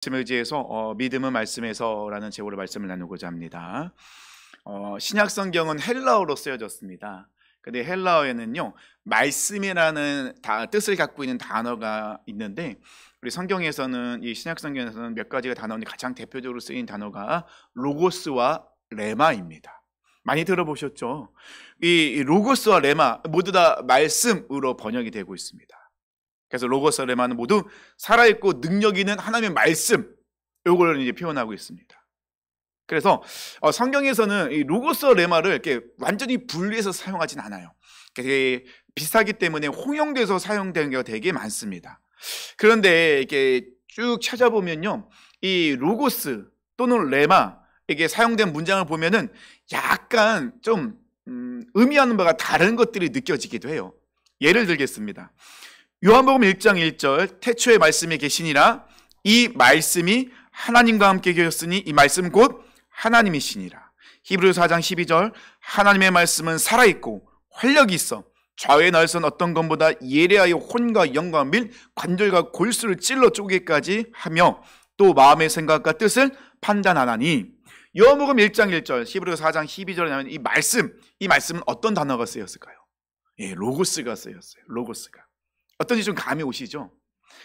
말씀을 의지해서 믿음은 말씀에서라는 제목으로 말씀을 나누고자 합니다. 신약 성경은 헬라어로 쓰여졌습니다. 근데 헬라어에는요, 말씀이라는 뜻을 갖고 있는 단어가 있는데, 우리 성경에서는, 이 신약 성경에서는 몇 가지가 단어인데 가장 대표적으로 쓰인 단어가 로고스와 레마입니다. 많이 들어보셨죠? 이 로고스와 레마 모두 다 말씀으로 번역이 되고 있습니다. 그래서 로고스와 레마는 모두 살아있고 능력 있는 하나님의 말씀, 이걸 이제 표현하고 있습니다. 그래서 성경에서는 이 로고스와 레마를 이렇게 완전히 분리해서 사용하진 않아요. 되게 비슷하기 때문에 혼용돼서 사용되는 경우가 되게 많습니다. 그런데 이렇게 쭉 찾아보면요, 이 로고스 또는 레마에게 사용된 문장을 보면은 약간 좀 의미하는 바가 다른 것들이 느껴지기도 해요. 예를 들겠습니다. 요한복음 1장 1절, 태초에 말씀이 계시니라, 이 말씀이 하나님과 함께 계셨으니 이 말씀 곧 하나님이시니라. 히브리서 4장 12절, 하나님의 말씀은 살아있고 활력이 있어 좌우에 날선 어떤 것보다 예리하여 혼과 영과 및 관절과 골수를 찔러 쪼개기까지 하며 또 마음의 생각과 뜻을 판단하나니. 요한복음 1장 1절, 히브리서 4장 12절에 나오는 이 말씀은 어떤 단어가 쓰였을까요? 예, 로고스가 쓰였어요. 로고스가. 어떤지 좀 감이 오시죠?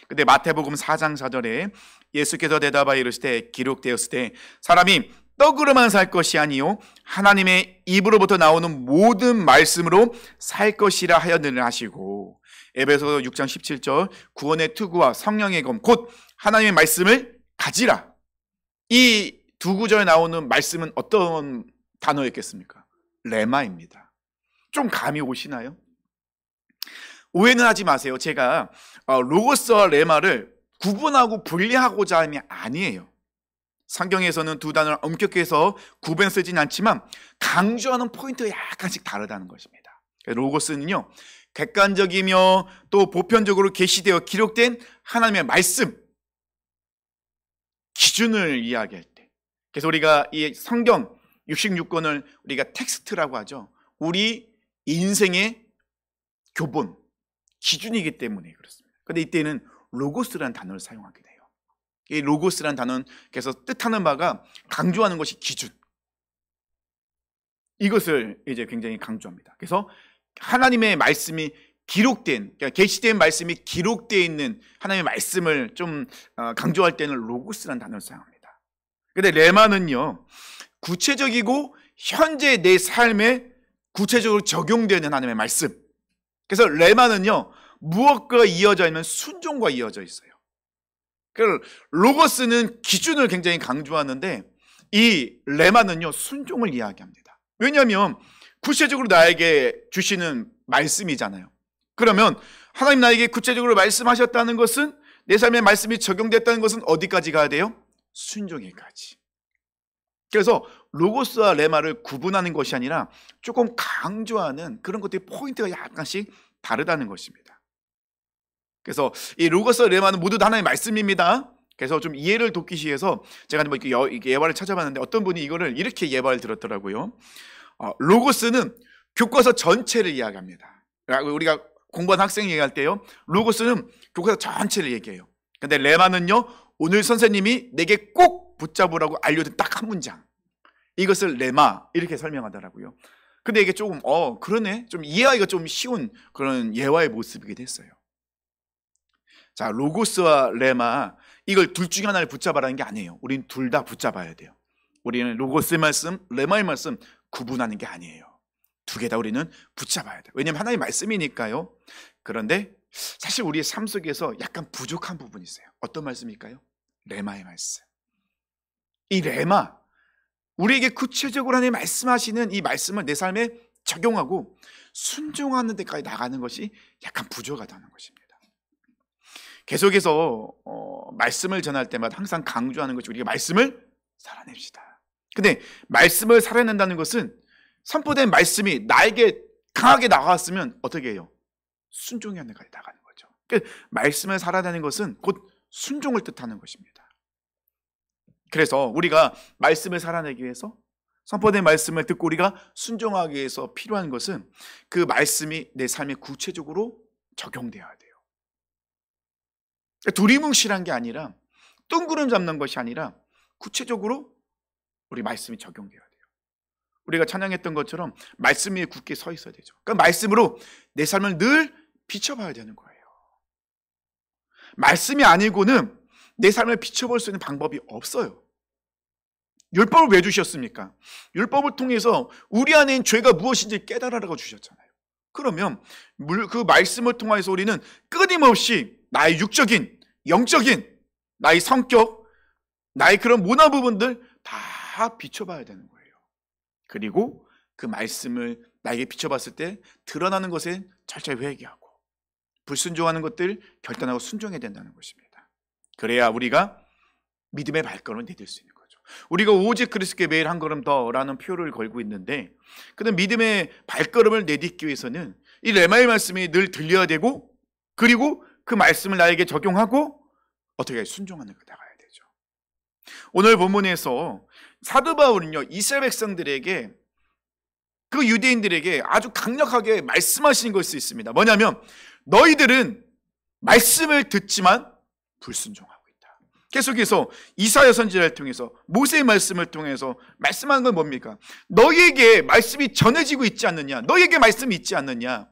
근데 마태복음 4장 4절에 예수께서 대답하여 이르시되 기록되었을 때 사람이 떡으로만 살 것이 아니요 하나님의 입으로부터 나오는 모든 말씀으로 살 것이라 하였느니라 하시고, 에베소서 6장 17절 구원의 투구와 성령의 검 곧 하나님의 말씀을 가지라. 이 두 구절에 나오는 말씀은 어떤 단어였겠습니까? 레마입니다. 좀 감이 오시나요? 오해는 하지 마세요. 제가 로고스와 레마를 구분하고 분리하고자 함이 아니에요. 성경에서는 두 단어를 엄격해서 구분 쓰진 않지만 강조하는 포인트가 약간씩 다르다는 것입니다. 로고스는요, 객관적이며 또 보편적으로 계시되어 기록된 하나님의 말씀, 기준을 이야기할 때, 그래서 우리가 이 성경 66권을 우리가 텍스트라고 하죠. 우리 인생의 교본, 기준이기 때문에 그렇습니다. 그런데 이때는 로고스라는 단어를 사용하게 돼요. 이 로고스라는 단어는 그래서 뜻하는 바가 강조하는 것이 기준, 이것을 이제 굉장히 강조합니다. 그래서 하나님의 말씀이 기록된, 그러니까 계시된 말씀이 기록되어 있는 하나님의 말씀을 좀 강조할 때는 로고스라는 단어를 사용합니다. 근데 레마는요, 구체적이고 현재 내 삶에 구체적으로 적용되는 하나님의 말씀. 그래서 레마는요, 무엇과 이어져 있는 순종과 이어져 있어요. 그래서 로고스는 기준을 굉장히 강조하는데 이 레마는요, 순종을 이야기합니다. 왜냐하면 구체적으로 나에게 주시는 말씀이잖아요. 그러면 하나님 나에게 구체적으로 말씀하셨다는 것은, 내 삶에 말씀이 적용됐다는 것은 어디까지 가야 돼요? 순종에까지. 그래서 로고스와 레마를 구분하는 것이 아니라 조금 강조하는 그런 것들이 포인트가 약간씩 다르다는 것입니다. 그래서 이 로고스와 레마는 모두 하나의 말씀입니다. 그래서 좀 이해를 돕기 위해서 제가 뭐 이렇게 예화를 찾아봤는데 어떤 분이 이거를 이렇게 예화를 들었더라고요. 로고스는 교과서 전체를 이야기합니다. 우리가 공부한 학생 얘기할 때요, 로고스는 교과서 전체를 얘기해요. 근데 레마는요, 오늘 선생님이 내게 꼭 붙잡으라고 알려준 딱 한 문장, 이것을 레마 이렇게 설명하더라고요. 근데 이게 조금 그러네, 좀 이해하기가 좀 쉬운 그런 예화의 모습이기도 했어요. 자, 로고스와 레마, 이걸 둘 중에 하나를 붙잡아라는 게 아니에요. 우린 둘 다 붙잡아야 돼요. 우리는 로고스의 말씀, 레마의 말씀 구분하는 게 아니에요. 두 개 다 우리는 붙잡아야 돼요. 왜냐하면 하나의 말씀이니까요. 그런데 사실 우리의 삶 속에서 약간 부족한 부분이 있어요. 어떤 말씀일까요? 레마의 말씀. 이 레마, 우리에게 구체적으로 하나님 말씀하시는 이 말씀을 내 삶에 적용하고 순종하는 데까지 나가는 것이 약간 부족하다는 것입니다. 계속해서 말씀을 전할 때마다 항상 강조하는 것이, 우리가 말씀을 살아냅시다. 근데 말씀을 살아낸다는 것은 선포된 말씀이 나에게 강하게 나갔으면 어떻게 해요? 순종의 하늘까지 나가는 거죠. 그러니까 말씀을 살아내는 것은 곧 순종을 뜻하는 것입니다. 그래서 우리가 말씀을 살아내기 위해서, 선포된 말씀을 듣고 우리가 순종하기 위해서 필요한 것은 그 말씀이 내 삶에 구체적으로 적용되어야 돼요. 두리뭉실한 게 아니라 뜬구름 잡는 것이 아니라 구체적으로 우리 말씀이 적용돼야 돼요. 우리가 찬양했던 것처럼 말씀 위에 굳게 서 있어야 되죠. 그러니까 말씀으로 내 삶을 늘 비춰봐야 되는 거예요. 말씀이 아니고는 내 삶을 비춰볼 수 있는 방법이 없어요. 율법을 왜 주셨습니까? 율법을 통해서 우리 안에 있는 죄가 무엇인지 깨달으라고 주셨잖아요. 그러면 그 말씀을 통해서 우리는 끊임없이 나의 육적인, 영적인, 나의 성격, 나의 그런 모난 부분들 다 비춰봐야 되는 거예요. 그리고 그 말씀을 나에게 비춰봤을 때 드러나는 것에 철저히 회개하고 불순종하는 것들 결단하고 순종해야 된다는 것입니다. 그래야 우리가 믿음의 발걸음을 내딜 수 있는 거죠. 우리가 오직 그리스도께 매일 한 걸음 더라는 표를 걸고 있는데, 그런 믿음의 발걸음을 내딛기 위해서는 이 레마의 말씀이 늘 들려야 되고, 그리고 그 말씀을 나에게 적용하고 어떻게 순종하는 거 나가야 되죠. 오늘 본문에서 사도 바울은요, 이스라엘 백성들에게, 그 유대인들에게 아주 강력하게 말씀하신 것이 있습니다. 뭐냐면 너희들은 말씀을 듣지만 불순종하고 있다. 계속해서 이사야 선지자를 통해서, 모세의 말씀을 통해서 말씀하는 건 뭡니까? 너희에게 말씀이 전해지고 있지 않느냐, 너희에게 말씀이 있지 않느냐.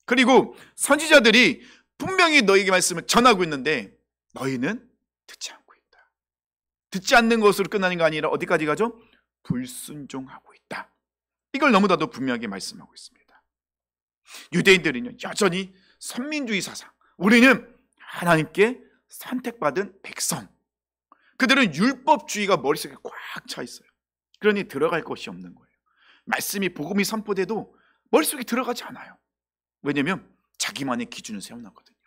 그리고 선지자들이 분명히 너희에게 말씀을 전하고 있는데 너희는 듣지 않고 있다. 듣지 않는 것으로 끝나는 게 아니라 어디까지 가죠? 불순종하고 있다. 이걸 너무나도 분명하게 말씀하고 있습니다. 유대인들은요, 여전히 선민주의 사상, 우리는 하나님께 선택받은 백성, 그들은 율법주의가 머릿속에 꽉 차 있어요. 그러니 들어갈 것이 없는 거예요. 말씀이, 복음이 선포돼도 머릿속에 들어가지 않아요. 왜냐하면 자기만의 기준을 세워놨거든요.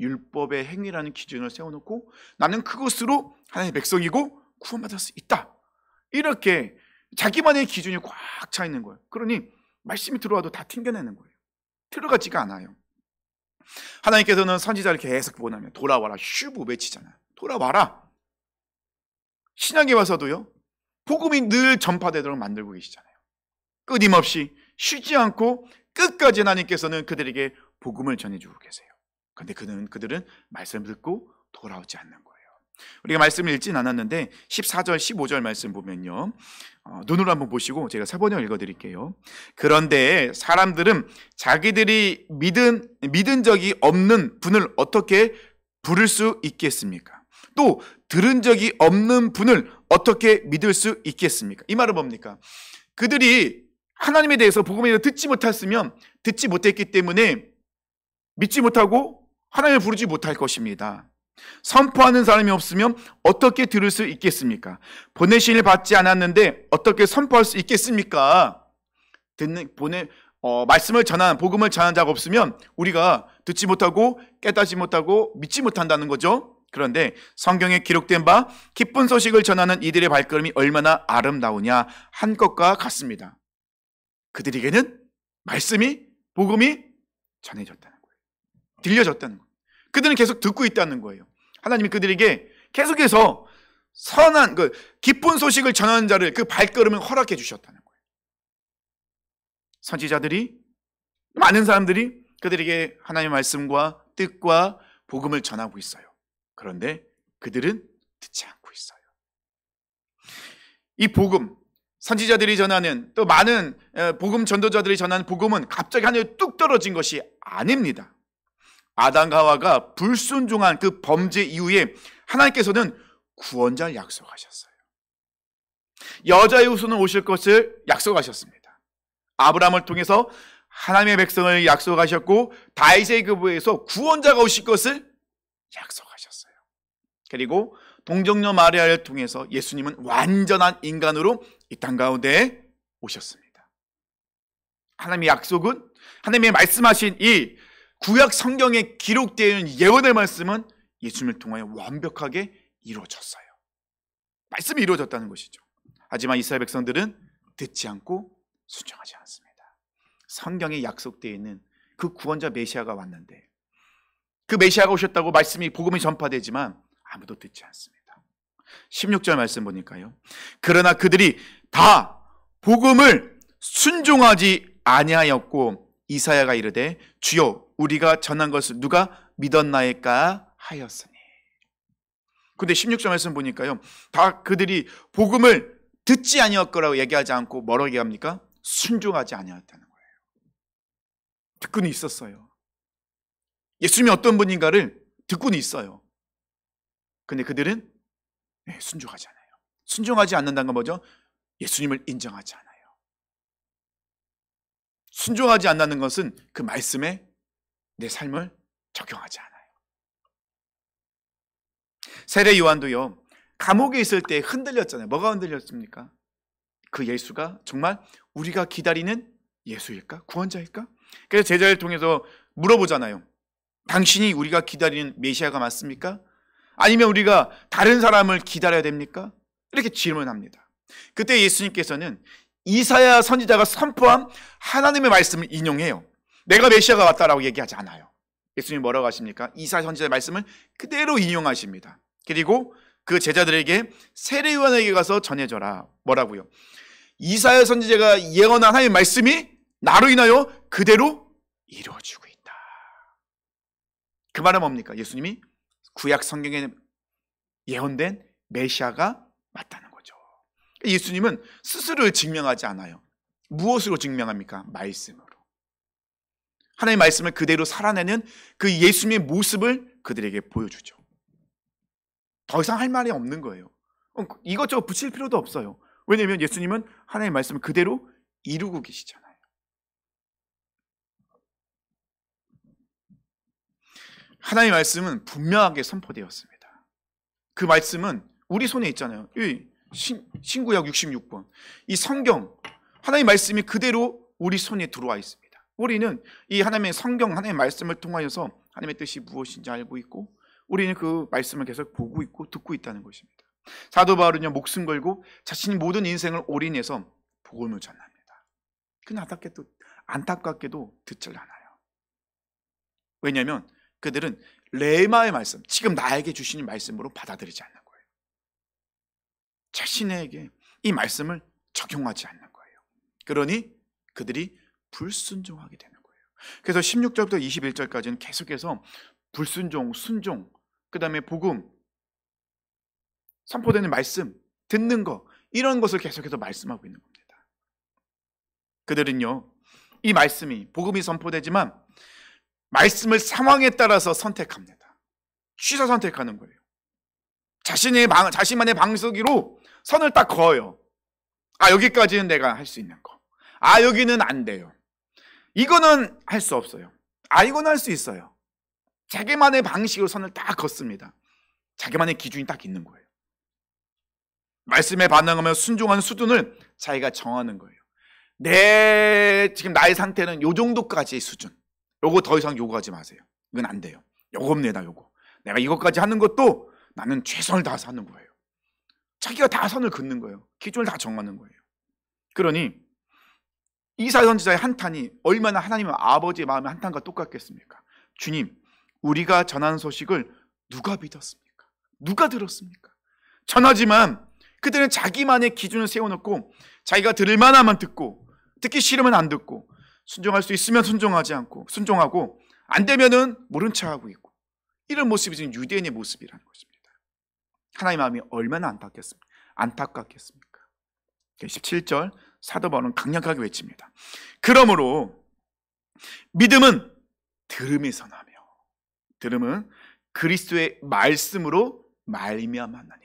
율법의 행위라는 기준을 세워놓고 나는 그것으로 하나님의 백성이고 구원받을 수 있다, 이렇게 자기만의 기준이 꽉 차 있는 거예요. 그러니 말씀이 들어와도 다 튕겨내는 거예요. 들어가지가 않아요. 하나님께서는 선지자를 계속 보내면 돌아와라, 슈브 외치잖아요. 돌아와라. 신약에 와서도요, 복음이 늘 전파되도록 만들고 계시잖아요. 끊임없이 쉬지 않고 끝까지 하나님께서는 그들에게 복음을 전해주고 계세요. 그런데 그들은 말씀을 듣고 돌아오지 않는 거예요. 우리가 말씀을 읽진 않았는데 14절 15절 말씀 보면요, 눈으로 한번 보시고 제가 4번역 읽어드릴게요. 그런데 사람들은 자기들이 믿은 적이 없는 분을 어떻게 부를 수 있겠습니까? 또 들은 적이 없는 분을 어떻게 믿을 수 있겠습니까? 이 말은 뭡니까? 그들이 하나님에 대해서 복음에 대해서 듣지 못했기 때문에 믿지 못하고 하나님을 부르지 못할 것입니다. 선포하는 사람이 없으면 어떻게 들을 수 있겠습니까? 보내신을 받지 않았는데 어떻게 선포할 수 있겠습니까? 말씀을 전한, 복음을 전한 자가 없으면 우리가 듣지 못하고 깨닫지 못하고 믿지 못한다는 거죠. 그런데 성경에 기록된 바 기쁜 소식을 전하는 이들의 발걸음이 얼마나 아름다우냐 한 것과 같습니다. 그들에게는 말씀이, 복음이 전해졌다는 거예요. 들려졌다는 거예요. 그들은 계속 듣고 있다는 거예요. 하나님이 그들에게 계속해서 선한, 기쁜 소식을 전하는 자를, 그 발걸음을 허락해 주셨다는 거예요. 선지자들이, 많은 사람들이 그들에게 하나님의 말씀과 뜻과 복음을 전하고 있어요. 그런데 그들은 듣지 않고 있어요. 이 복음, 선지자들이 전하는, 또 많은 복음 전도자들이 전하는 복음은 갑자기 하늘에 뚝 떨어진 것이 아닙니다. 아담과 하와가 불순종한 그 범죄 이후에 하나님께서는 구원자를 약속하셨어요. 여자의 후손은 오실 것을 약속하셨습니다. 아브라함을 통해서 하나님의 백성을 약속하셨고, 다윗의 계보에서 구원자가 오실 것을 약속하셨어요. 그리고 동정녀 마리아를 통해서 예수님은 완전한 인간으로 이 땅 가운데 오셨습니다. 하나님의 약속은, 하나님의 말씀하신 이 구약 성경에 기록되어 있는 예언의 말씀은 예수님을 통하여 완벽하게 이루어졌어요. 말씀이 이루어졌다는 것이죠. 하지만 이스라엘 백성들은 듣지 않고 순종하지 않습니다. 성경에 약속되어 있는 그 구원자 메시아가 왔는데, 그 메시아가 오셨다고 말씀이, 복음이 전파되지만 아무도 듣지 않습니다. 16절 말씀 보니까요, 그러나 그들이 다 복음을 순종하지 아니하였고 이사야가 이르되 주여 우리가 전한 것을 누가 믿었나이까 하였으니. 근데 16절 말씀 보니까요, 다 그들이 복음을 듣지 아니었거라고 얘기하지 않고 뭐라고 얘기합니까? 순종하지 아니었다는 거예요. 듣고는 있었어요. 예수님이 어떤 분인가를 듣고는 있어요. 근데 그들은 순종하지 않아요. 순종하지 않는다는 건 뭐죠? 예수님을 인정하지 않아요. 순종하지 않는 것은 그 말씀에 내 삶을 적용하지 않아요. 세례 요한도요, 감옥에 있을 때 흔들렸잖아요. 뭐가 흔들렸습니까? 그 예수가 정말 우리가 기다리는 예수일까? 구원자일까? 그래서 제자를 통해서 물어보잖아요. 당신이 우리가 기다리는 메시아가 맞습니까? 아니면 우리가 다른 사람을 기다려야 됩니까? 이렇게 질문합니다. 그때 예수님께서는 이사야 선지자가 선포한 하나님의 말씀을 인용해요. 내가 메시아가 왔다라고 얘기하지 않아요. 예수님이 뭐라고 하십니까? 이사야 선지자의 말씀을 그대로 인용하십니다. 그리고 그 제자들에게 세례 요한에게 가서 전해줘라. 뭐라고요? 이사야 선지자가 예언한 하나님의 말씀이 나로 인하여 그대로 이루어지고 있다. 그 말은 뭡니까? 예수님이 구약 성경에 예언된 메시아가 맞다는 거죠. 예수님은 스스로를 증명하지 않아요. 무엇으로 증명합니까? 말씀으로. 하나님의 말씀을 그대로 살아내는 그 예수님의 모습을 그들에게 보여주죠. 더 이상 할 말이 없는 거예요. 이것저것 붙일 필요도 없어요. 왜냐하면 예수님은 하나님의 말씀을 그대로 이루고 계시잖아요. 하나님의 말씀은 분명하게 선포되었습니다. 그 말씀은 우리 손에 있잖아요. 이 신구약 66권. 이 성경, 하나님의 말씀이 그대로 우리 손에 들어와 있습니다. 우리는 이 하나님의 성경, 하나님의 말씀을 통하여서 하나님의 뜻이 무엇인지 알고 있고, 우리는 그 말씀을 계속 보고 있고 듣고 있다는 것입니다. 사도 바울은요, 목숨 걸고 자신이 모든 인생을 올인해서 복음을 전합니다. 그냥 안타깝게도 듣질 않아요. 왜냐하면 그들은 레마의 말씀, 지금 나에게 주시는 말씀으로 받아들이지 않는 거예요. 자신에게 이 말씀을 적용하지 않는 거예요. 그러니 그들이 불순종하게 되는 거예요. 그래서 16절부터 21절까지는 계속해서 불순종, 순종, 그 다음에 복음, 선포되는 말씀, 듣는 거, 이런 것을 계속해서 말씀하고 있는 겁니다. 그들은요, 이 말씀이, 복음이 선포되지만 말씀을 상황에 따라서 선택합니다. 취사 선택하는 거예요. 자신만의 방식으로 선을 딱 그어요. 아, 여기까지는 내가 할 수 있는 거. 아, 여기는 안 돼요. 이거는 할 수 없어요. 아, 이거는 할 수 있어요. 자기만의 방식으로 선을 딱 걷습니다. 자기만의 기준이 딱 있는 거예요. 말씀에 반응하며 순종하는 수준을 자기가 정하는 거예요. 지금 나의 상태는 요 정도까지의 수준. 요거 더 이상 요구하지 마세요. 이건 안 돼요. 요겁니다, 요거. 내가 이것까지 하는 것도 나는 최선을 다해서 하는 거예요. 자기가 다 선을 긋는 거예요. 기준을 다 정하는 거예요. 그러니 이사야 선지자의 한탄이 얼마나 하나님의 아버지의 마음의 한탄과 똑같겠습니까? 주님, 우리가 전하는 소식을 누가 믿었습니까? 누가 들었습니까? 전하지만 그들은 자기만의 기준을 세워놓고 자기가 들을 만하면 듣고, 듣기 싫으면 안 듣고, 순종할 수 있으면 순종하고 안 되면은 모른 척하고 있고, 이런 모습이 지금 유대인의 모습이라는 것입니다. 하나님의 마음이 얼마나 안타깝겠습니까? 17절 사도 바울은 강력하게 외칩니다. 그러므로 믿음은 들음에서 나며 들음은 그리스도의 말씀으로 말미암았느니라.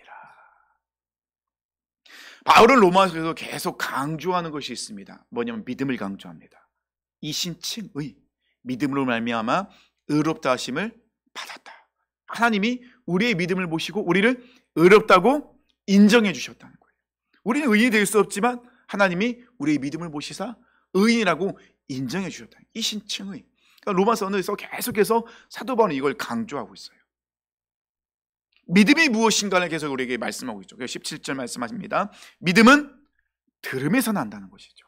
바울은 로마서에서 계속 강조하는 것이 있습니다. 뭐냐면 믿음을 강조합니다. 이신칭의 믿음으로 말미암아 의롭다 하심을 받았다. 하나님이 우리의 믿음을 보시고 우리를 의롭다고 인정해 주셨다는 거예요. 우리는 의인이 될 수 없지만 하나님이 우리의 믿음을 보시사 의인이라고 인정해 주셨다. 이신칭의. 그러니까 로마서에서 계속해서 사도 바울은 이걸 강조하고 있어요. 믿음이 무엇인가를 계속 우리에게 말씀하고 있죠. 17절 말씀하십니다. 믿음은 들음에서 난다는 것이죠.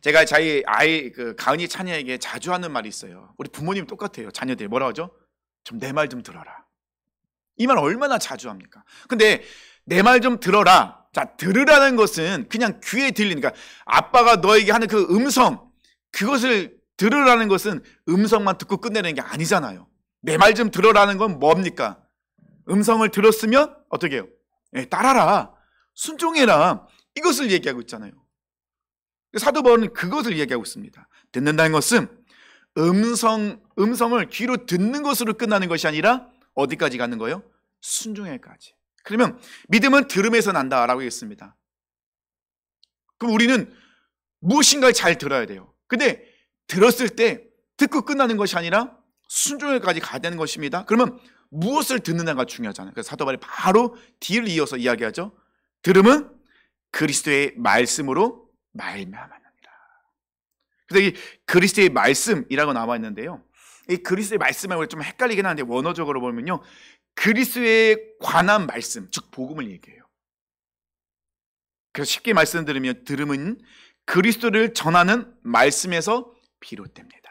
제가 저희 아이 가은이 찬이에게 자주 하는 말이 있어요. 우리 부모님 똑같아요. 자녀들이 뭐라 하죠? 좀 내 말 좀 들어라. 이 말 얼마나 자주 합니까? 근데 내 말 좀 들어라. 자, 들으라는 것은 그냥 귀에 들리니까, 아빠가 너에게 하는 그 음성, 그것을 들으라는 것은 음성만 듣고 끝내는 게 아니잖아요. 내 말 좀 들어라는 건 뭡니까? 음성을 들었으면 어떻게 해요? 따라라, 순종해라, 이것을 얘기하고 있잖아요. 사도 바울은 그것을 얘기하고 있습니다. 듣는다는 것은 음성을 귀로 듣는 것으로 끝나는 것이 아니라 어디까지 가는 거예요? 순종에까지. 그러면 믿음은 들음에서 난다라고 했습니다. 그럼 우리는 무엇인가를 잘 들어야 돼요. 근데 들었을 때 듣고 끝나는 것이 아니라 순종에까지 가야 되는 것입니다. 그러면 무엇을 듣느냐가 중요하잖아요. 그래서 사도 바울이 바로 뒤를 이어서 이야기하죠. 들음은 그리스도의 말씀으로 말미암았느니라. 그래서 이 그리스도의 말씀이라고 나와 있는데요. 이 그리스도의 말씀하고 좀 헷갈리긴 하는데 원어적으로 보면요, 그리스도에 관한 말씀, 즉 복음을 얘기해요. 그래서 쉽게 말씀드리면 들음은 그리스도를 전하는 말씀에서 비롯됩니다.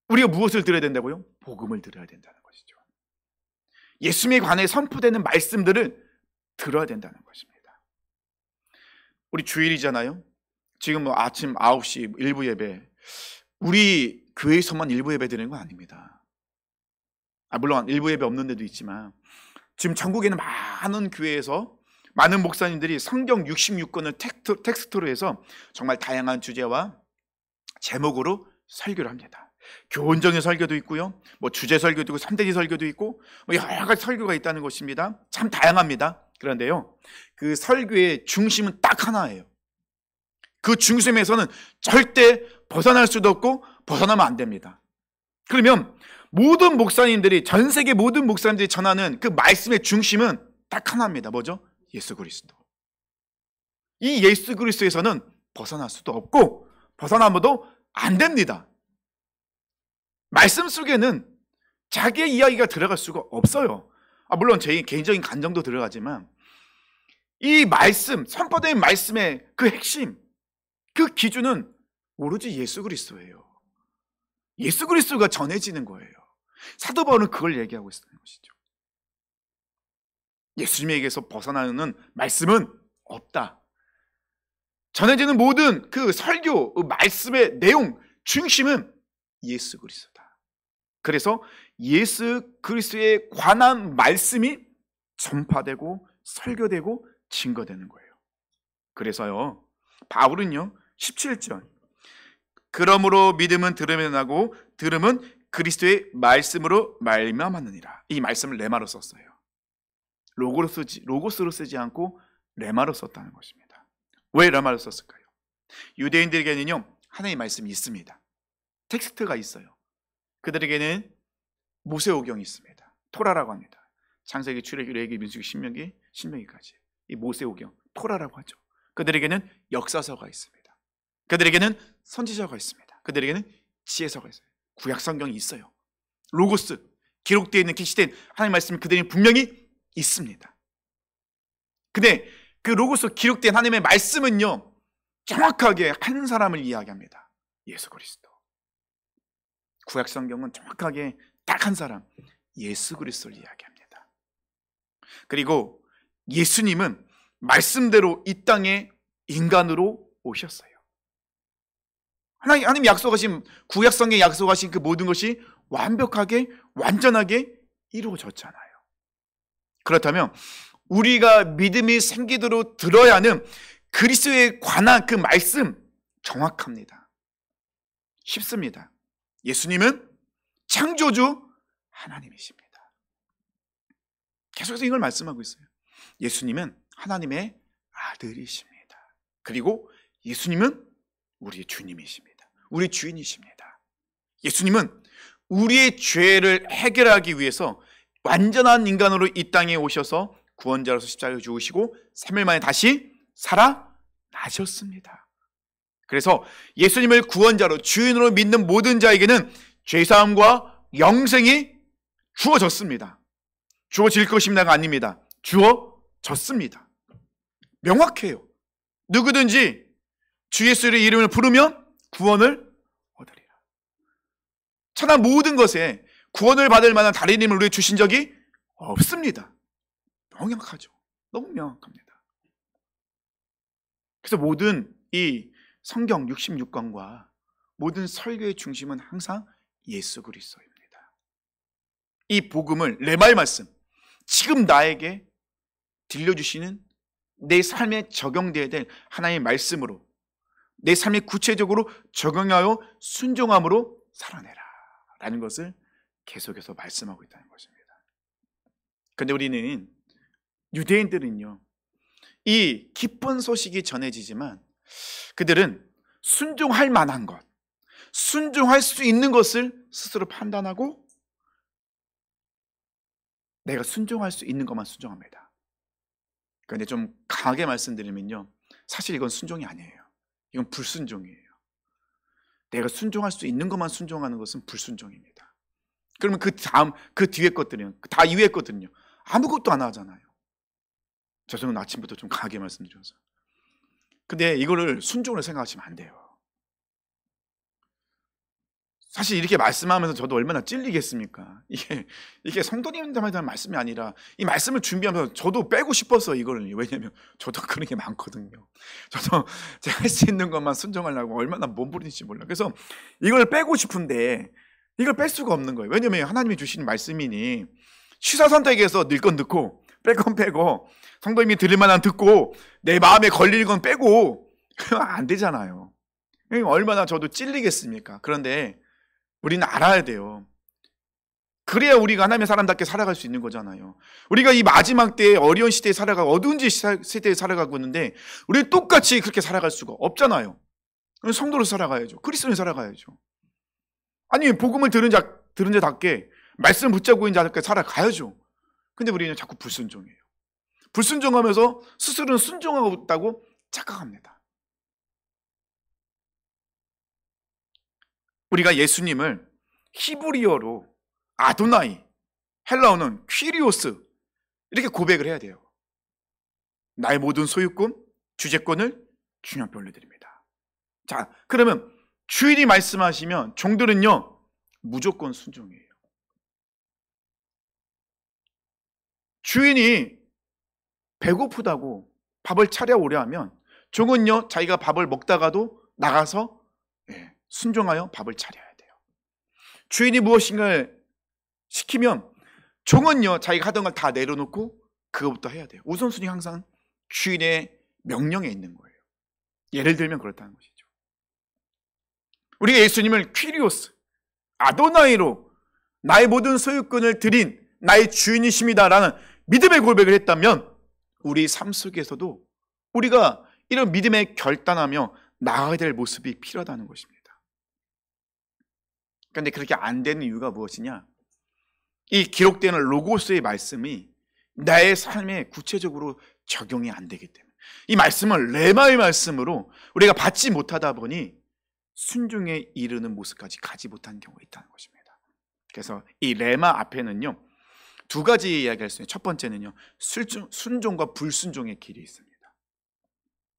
우리가 무엇을 들어야 된다고요? 복음을 들어야 된다는 것이죠. 예수님에 관해 선포되는 말씀들을 들어야 된다는 것입니다. 우리 주일이잖아요. 지금 아침 9시 일부 예배, 우리 교회에서만 일부 예배 드리는 건 아닙니다. 물론 일부 예배 없는 데도 있지만 지금 전국에는 많은 교회에서 많은 목사님들이 성경 66권을 텍스트로 해서 정말 다양한 주제와 제목으로 설교를 합니다. 교훈적인 설교도 있고요, 주제 설교도 있고 3대지 설교도 있고 여러 가지 설교가 있다는 것입니다. 참 다양합니다. 그런데요, 그 설교의 중심은 딱 하나예요. 그 중심에서는 절대 벗어날 수도 없고 벗어나면 안 됩니다. 그러면 모든 목사님들이, 전 세계 모든 목사님들이 전하는 그 말씀의 중심은 딱 하나입니다. 뭐죠? 예수 그리스도. 이 예수 그리스도에서는 벗어날 수도 없고 벗어나면도 안 됩니다. 말씀 속에는 자기의 이야기가 들어갈 수가 없어요. 물론 제 개인적인 감정도 들어가지만 이 말씀, 선포된 말씀의 그 핵심, 그 기준은 오로지 예수 그리스도예요. 예수 그리스도가 전해지는 거예요. 사도 바울은 그걸 얘기하고 있는 것이죠. 예수님에게서 벗어나는 말씀은 없다. 전해지는 모든 그 설교, 그 말씀의 내용, 중심은 예수 그리스도다. 그래서 예수 그리스도에 관한 말씀이 전파되고 설교되고 증거되는 거예요. 그래서요, 바울은요 17절, 그러므로 믿음은 들음에 나고 들음은 그리스도의 말씀으로 말미암았느니라. 이 말씀을 레마로 썼어요. 로고스로 쓰지 않고 레마로 썼다는 것입니다. 왜 레마로 썼을까요? 유대인들에게는요 하나님의 말씀이 있습니다. 텍스트가 있어요. 그들에게는 모세오경이 있습니다. 토라라고 합니다. 창세기, 출애굽기, 레위기, 민수기, 신명기까지 이 모세오경, 토라라고 하죠. 그들에게는 역사서가 있습니다. 그들에게는 선지자가 있습니다. 그들에게는 지혜서가 있어요. 구약 성경이 있어요. 로고스, 기록되어 있는 계시된 하나님의 말씀이 그들에게 분명히 있습니다. 근데 그 로고스 기록된 하나님의 말씀은요 정확하게 한 사람을 이야기합니다. 예수 그리스도. 구약 성경은 정확하게 딱 한 사람, 예수 그리스도를 이야기합니다. 그리고 예수님은 말씀대로 이 땅에 인간으로 오셨어요. 하나님 약속하신, 구약 성경에 약속하신 그 모든 것이 완벽하게, 완전하게 이루어졌잖아요. 그렇다면 우리가 믿음이 생기도록 들어야 하는 그리스도에 관한 그 말씀 정확합니다. 쉽습니다. 예수님은 창조주 하나님이십니다. 계속해서 이걸 말씀하고 있어요. 예수님은 하나님의 아들이십니다. 그리고 예수님은 우리의 주님이십니다. 우리 주인이십니다. 예수님은 우리의 죄를 해결하기 위해서 완전한 인간으로 이 땅에 오셔서 구원자로서 십자가에 죽으시고 3일 만에 다시 살아나셨습니다. 그래서 예수님을 구원자로, 주인으로 믿는 모든 자에게는 죄사함과 영생이 주어졌습니다. 주어질 것입니다가 아닙니다. 주어졌습니다. 명확해요. 누구든지 주 예수의 이름을 부르면 구원을 얻으리라. 천하 모든 것에 구원을 받을 만한 다른 이름을 우리에게 주신 적이 없습니다. 명확하죠. 너무 명확합니다. 그래서 모든 이 성경 66권과 모든 설교의 중심은 항상 예수 그리스도입니다. 이 복음을, 레마의 말씀, 지금 나에게 들려주시는 내 삶에 적용되어야 될 하나님의 말씀으로 내 삶에 구체적으로 적용하여 순종함으로 살아내라 라는 것을 계속해서 말씀하고 있다는 것입니다. 그런데 우리는, 유대인들은요, 이 기쁜 소식이 전해지지만 그들은 순종할 만한 것, 순종할 수 있는 것을 스스로 판단하고 내가 순종할 수 있는 것만 순종합니다. 그런데 좀 강하게 말씀드리면요, 사실 이건 순종이 아니에요. 이건 불순종이에요. 내가 순종할 수 있는 것만 순종하는 것은 불순종입니다. 그러면 그 다음, 그 뒤에 것들은, 다 이후의 것들은요, 아무것도 안 하잖아요. 저는 아침부터 좀 강하게 말씀드려서. 근데 이거를 순종으로 생각하시면 안 돼요. 사실 이렇게 말씀하면서 저도 얼마나 찔리겠습니까? 이게 성도님들만 대한 말씀이 아니라 이 말씀을 준비하면서 저도 빼고 싶었어요, 이거를. 왜냐면 저도 그런 게 많거든요. 저도 제가 할 수 있는 것만 순종하려고 얼마나 몸부림인지 몰라. 그래서 이걸 빼고 싶은데 이걸 뺄 수가 없는 거예요. 왜냐면 하나님이 주시는 말씀이니 취사선택에서 넣을 건 넣고 뺄 건 빼고 성도님이 들을 만한 듣고 내 마음에 걸리는 건 빼고 그러면 안 되잖아요. 얼마나 저도 찔리겠습니까? 그런데 우리는 알아야 돼요. 그래야 우리가 하나님의 사람답게 살아갈 수 있는 거잖아요. 우리가 이 마지막 때에 어려운 시대에 살아가고 어두운 시대에 살아가고 있는데 우리는 똑같이 그렇게 살아갈 수가 없잖아요. 성도로 살아가야죠. 그리스도인으로 살아가야죠. 아니, 복음을 들은 자답게 말씀 붙잡고 있는 자답게 살아가야죠. 근데 우리는 자꾸 불순종해요. 불순종하면서 스스로는 순종하고 있다고 착각합니다. 우리가 예수님을 히브리어로 아도나이, 헬라어는 퀴리오스 이렇게 고백을 해야 돼요. 나의 모든 소유권, 주재권을 주님께 올려드립니다. 자, 그러면 주인이 말씀하시면 종들은요 무조건 순종해요. 주인이 배고프다고 밥을 차려오려 하면 종은요 자기가 밥을 먹다가도 나가서 순종하여 밥을 차려야 돼요. 주인이 무엇인가를 시키면 종은요 자기가 하던 걸 다 내려놓고 그것부터 해야 돼요. 우선순위 항상 주인의 명령에 있는 거예요. 예를 들면 그렇다는 것이죠. 우리가 예수님을 퀴리오스, 아도나이로 나의 모든 소유권을 드린 나의 주인이십니다라는 믿음의 고백을 했다면 우리 삶 속에서도 우리가 이런 믿음에 결단하며 나아가야 될 모습이 필요하다는 것입니다. 그런데 그렇게 안 되는 이유가 무엇이냐? 이 기록되는 로고스의 말씀이 나의 삶에 구체적으로 적용이 안 되기 때문에 이 말씀을 레마의 말씀으로 우리가 받지 못하다 보니 순종에 이르는 모습까지 가지 못한 경우가 있다는 것입니다. 그래서 이 레마 앞에는요 두 가지 이야기할 수 있어요. 첫 번째는요 순종과 불순종의 길이 있습니다.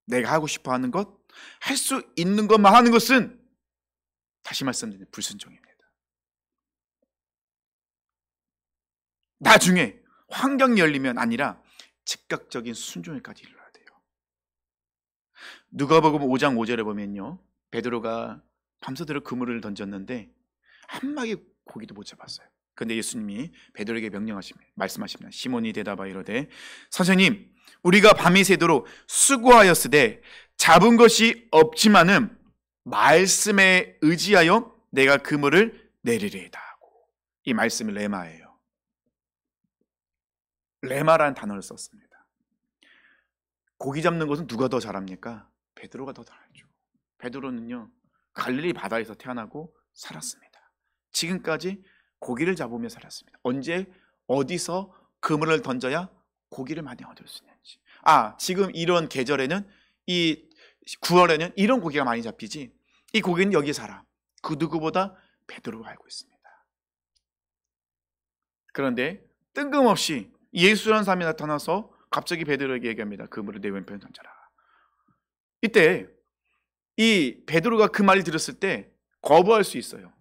내가 하고 싶어 하는 것, 할 수 있는 것만 하는 것은 다시 말씀드리는 불순종입니다. 나중에 환경이 열리면 아니라 즉각적인 순종에까지 이르러야 돼요. 누가복음 5장 5절에 보면요 베드로가 밤새도록 그물을 던졌는데 한 마리 고기도 못 잡았어요. 그런데 예수님이 베드로에게 말씀하십니다. 시몬이 대답하여 이르되 선생님 우리가 밤이 새도록 수고하였으되 잡은 것이 없지만은 말씀에 의지하여 내가 그물을 내리리이다 하고, 이 말씀이 레마예요. 레마라는 단어를 썼습니다. 고기 잡는 것은 누가 더 잘합니까? 베드로가 더 잘하죠. 베드로는요 갈릴리 바다에서 태어나고 살았습니다. 지금까지 고기를 잡으며 살았습니다. 언제 어디서 그물을 던져야 고기를 많이 얻을 수 있는지, 지금 이런 계절에는 이 9월에는 이런 고기가 많이 잡히지, 이 고기는 여기 살아. 그 누구보다 베드로가 알고 있습니다. 그런데 뜬금없이 예수라는 사람이 나타나서 갑자기 베드로에게 얘기합니다. 그물을 내 왼편에 던져라. 이때 이 베드로가 그 말을 들었을 때 거부할 수 있어요.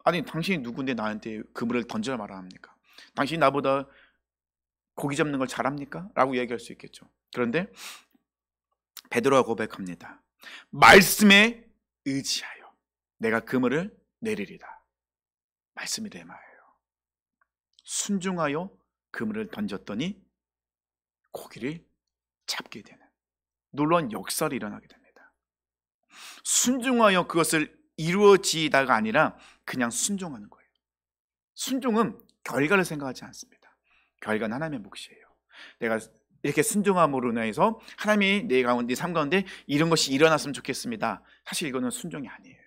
아니 당신이 누군데 나한테 그물을 던져라 말아 합니까? 당신이 나보다 고기 잡는 걸 잘합니까? 라고 얘기할 수 있겠죠. 그런데 베드로가 고백합니다. 말씀에 의지하여 내가 그물을 내리리다. 말씀이 레마예요. 순종하여 그물을 던졌더니 고기를 잡게 되는 놀라운 역사를 일어나게 됩니다. 순종하여 그것을 이루어지다가 아니라 그냥 순종하는 거예요. 순종은 결과를 생각하지 않습니다. 결과는 하나님의 몫이에요. 내가 이렇게 순종함으로 인해서 하나님이 내 가운데, 삶 가운데 이런 것이 일어났으면 좋겠습니다. 사실 이거는 순종이 아니에요.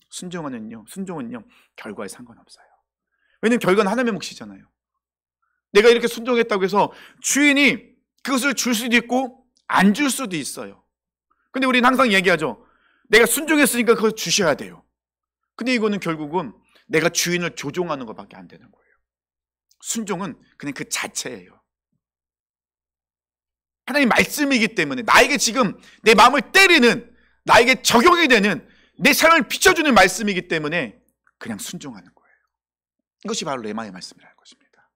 순종은요 결과에 상관없어요. 왜냐하면 결과는 하나님의 몫이잖아요. 내가 이렇게 순종했다고 해서 주인이 그것을 줄 수도 있고 안 줄 수도 있어요. 근데 우리는 항상 얘기하죠. 내가 순종했으니까 그걸 주셔야 돼요. 근데 이거는 결국은 내가 주인을 조종하는 것밖에 안 되는 거예요. 순종은 그냥 그 자체예요. 하나님 말씀이기 때문에 나에게 지금 내 마음을 때리는, 나에게 적용이 되는, 내 삶을 비춰주는 말씀이기 때문에 그냥 순종하는 거예요. 이것이 바로 레마의 말씀이라는 것입니다.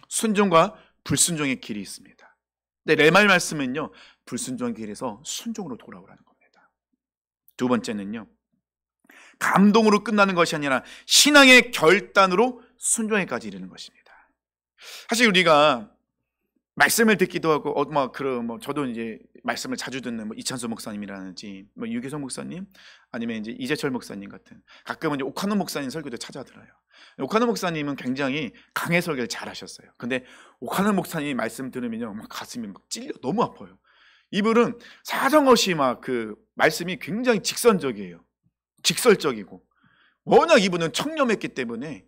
순종과 불순종의 길이 있습니다. 근데 레마의 말씀은요, 불순종의 길에서 순종으로 돌아오라는 겁니다. 두 번째는요, 감동으로 끝나는 것이 아니라 신앙의 결단으로 순종에까지 이르는 것입니다. 사실 우리가 말씀을 듣기도 하고, 저도 이제 말씀을 자주 듣는 이찬수 목사님이라든지, 유기성 목사님, 아니면 이제 이재철 목사님 같은, 가끔은 이제 오카노 목사님 설교도 찾아들어요. 오카노 목사님은 굉장히 강해 설교를 잘 하셨어요. 근데 오카노 목사님 말씀 들으면요, 막 가슴이 막 찔려, 너무 아파요. 이분은 사정없이 막 그 말씀이 굉장히 직선적이에요. 직설적이고, 워낙 이분은 청렴했기 때문에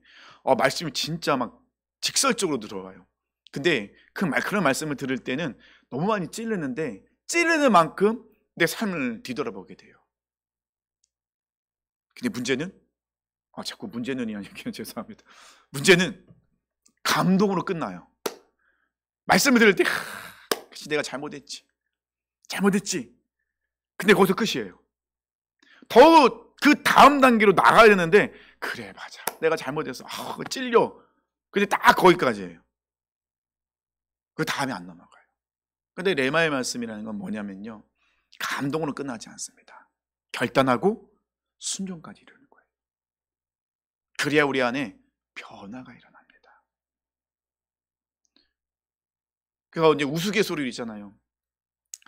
말씀이 진짜 막 직설적으로 들어와요. 근데 그런 말씀을 들을 때는 너무 많이 찔르는데, 찔르는 만큼 내 삶을 뒤돌아보게 돼요. 근데 문제는 자꾸 문제는이 아니고 죄송합니다. 문제는 감동으로 끝나요. 말씀을 들을 때 그치, 내가 잘못했지. 근데 거기서 끝이에요. 더 그 다음 단계로 나가야 되는데, 그래 맞아, 내가 잘못했어, 찔려. 근데 딱 거기까지예요. 그 다음에 안 넘어가요. 근데 레마의 말씀이라는 건 뭐냐면요, 감동으로 끝나지 않습니다. 결단하고 순종까지 이루는 거예요. 그래야 우리 안에 변화가 일어납니다. 그러니까 이제 우스갯소리 있잖아요.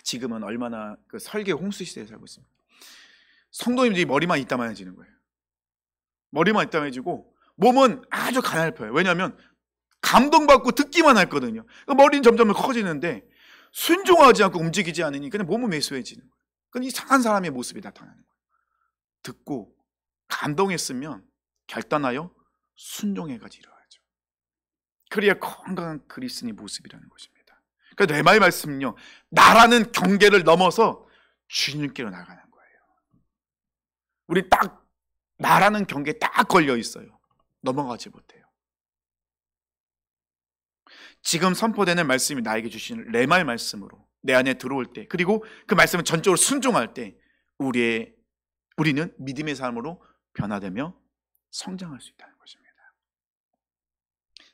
지금은 얼마나 그 설계 홍수 시대에 살고 있습니다. 성도님들이 머리만 이따만해지는 거예요. 머리만 이따만해지고 몸은 아주 가냘퍼요. 왜냐하면 감동받고 듣기만 했거든요. 머리는 점점 커지는데 순종하지 않고 움직이지 않으니 그냥 몸은 매소해지는 거예요. 그건 이상한 사람의 모습이 나타나는 거예요. 듣고 감동했으면 결단하여 순종해가지 이루어야죠. 그래야 건강한 그리스도인의 모습이라는 것입니다. 그러니까 레마의 말씀은요, 나라는 경계를 넘어서 주님께로 나가는 거예요. 우리 딱 나라는 경계에 딱 걸려 있어요. 넘어가지 못해요. 지금 선포되는 말씀이 나에게 주시는 레마의 말씀으로 내 안에 들어올 때, 그리고 그 말씀을 전적으로 순종할 때 우리는 믿음의 삶으로 변화되며 성장할 수 있다는 것입니다.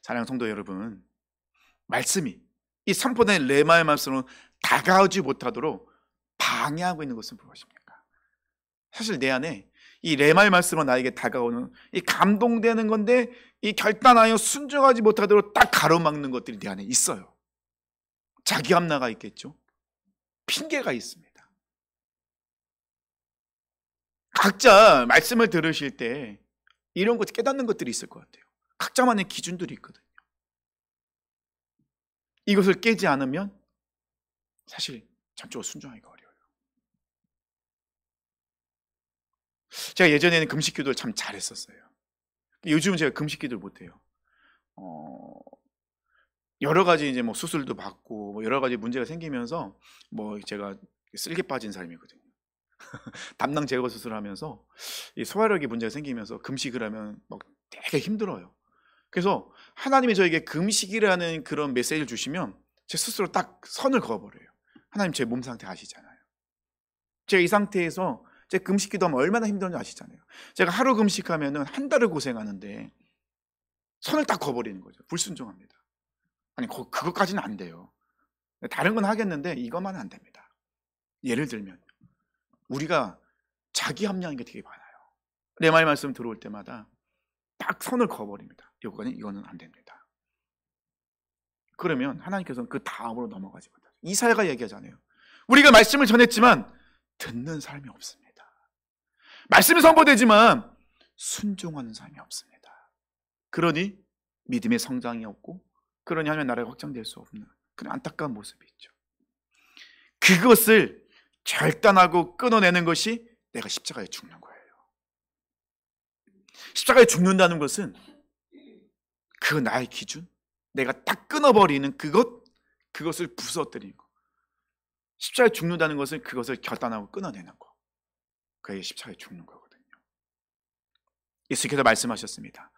사랑하는 성도 여러분, 말씀이 이 선포된 레마의 말씀으로 다가오지 못하도록 방해하고 있는 것은 무엇입니까? 사실 내 안에 이 레마의 말씀으로 나에게 다가오는 이 감동되는 건데, 이 결단하여 순종하지 못하도록 딱 가로막는 것들이 내 안에 있어요. 자기 합리화가 있겠죠. 핑계가 있습니다. 각자 말씀을 들으실 때 이런 것 깨닫는 것들이 있을 것 같아요. 각자만의 기준들이 있거든요. 이것을 깨지 않으면 사실 전적으로 순종하기가 어려워요. 제가 예전에는 금식 기도를 참 잘했었어요. 요즘은 제가 금식 기도를 못해요. 여러 가지 이제 수술도 받고 여러 가지 문제가 생기면서 제가 쓸개 빠진 삶이거든요. 담낭 제거 수술하면서 이 소화력이 문제가 생기면서 금식을 하면 막 되게 힘들어요. 그래서 하나님이 저에게 금식이라는 그런 메시지를 주시면 제 스스로 딱 선을 그어버려요. 하나님, 제 몸 상태 아시잖아요. 제가 이 상태에서 제 금식 기도하면 얼마나 힘든지 아시잖아요. 제가 하루 금식하면 한 달을 고생하는데 선을 딱 그어버리는 거죠. 불순종합니다. 아니, 그것까지는 안 돼요. 다른 건 하겠는데 이것만은 안 됩니다. 예를 들면 우리가 자기 합리화인 게 되게 많아요. 내 말 말씀 들어올 때마다 딱 선을 그어버립니다. 이거는 안 됩니다. 그러면 하나님께서는 그 다음으로 넘어가지 못해요. 이사야가 얘기하잖아요. 우리가 말씀을 전했지만 듣는 사람이 없습니다. 말씀이 선포되지만 순종하는 사람이 없습니다. 그러니 믿음의 성장이 없고, 그러니 하나님의 나라가 확장될 수 없는 그런 안타까운 모습이 있죠. 그것을 결단하고 끊어내는 것이 내가 십자가에 죽는 거예요. 십자가에 죽는다는 것은 그 나의 기준, 내가 딱 끊어버리는 그것을 부서뜨리는 거. 십자가에 죽는다는 것은 그것을 결단하고 끊어내는 거. 그게 십자가에 죽는 거거든요. 예수께서 말씀하셨습니다.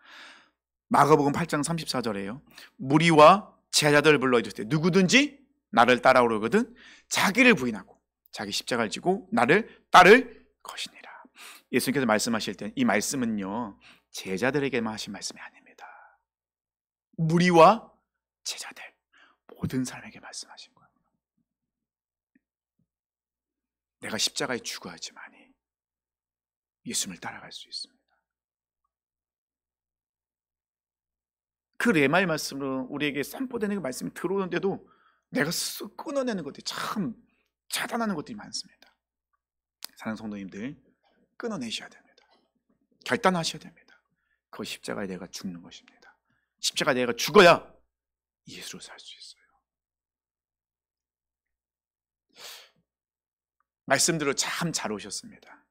마가복음 8장 34절에요. 무리와 제자들을 불러 이르시되 누구든지 나를 따라오려거든 자기를 부인하고 자기 십자가를 지고 나를 따를 것이니라. 예수님께서 말씀하실 때 이 말씀은요, 제자들에게만 하신 말씀이 아닙니다. 무리와 제자들, 모든 사람에게 말씀하신 거예요. 내가 십자가에 죽어야지만이 예수님을 따라갈 수 있습니다. 그 레마의 말씀으로 우리에게 선포되는 그 말씀이 들어오는데도 내가 스스로 끊어내는 것들이 참 차단하는 것들이 많습니다. 사랑하는 성도님들, 끊어내셔야 됩니다. 결단하셔야 됩니다. 그 십자가에 내가 죽는 것입니다. 십자가에 내가 죽어야 예수로 살 수 있어요. 말씀대로 참 잘 오셨습니다.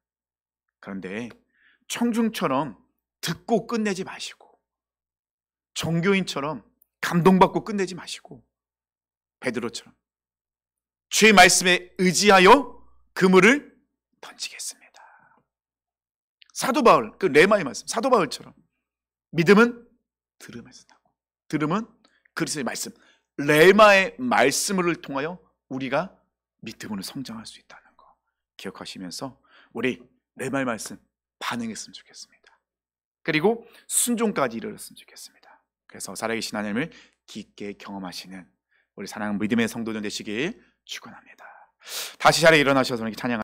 그런데 청중처럼 듣고 끝내지 마시고, 종교인처럼 감동받고 끝내지 마시고, 베드로처럼 주의 말씀에 의지하여 그물을 던지겠습니다. 사도 바울, 그 레마의 말씀, 사도 바울처럼 믿음은 들음에서 나고, 들음은 그리스도의 말씀, 레마의 말씀을 통하여 우리가 믿음으로 성장할 수 있다는 거 기억하시면서 우리 레마의 말씀 반응했으면 좋겠습니다. 그리고 순종까지 이르렀으면 좋겠습니다. 그래서 살아계신 하나님을 깊게 경험하시는 우리 사랑하는 믿음의 성도들 되시길 축원합니다. 다시 자리에 일어나셔서 찬양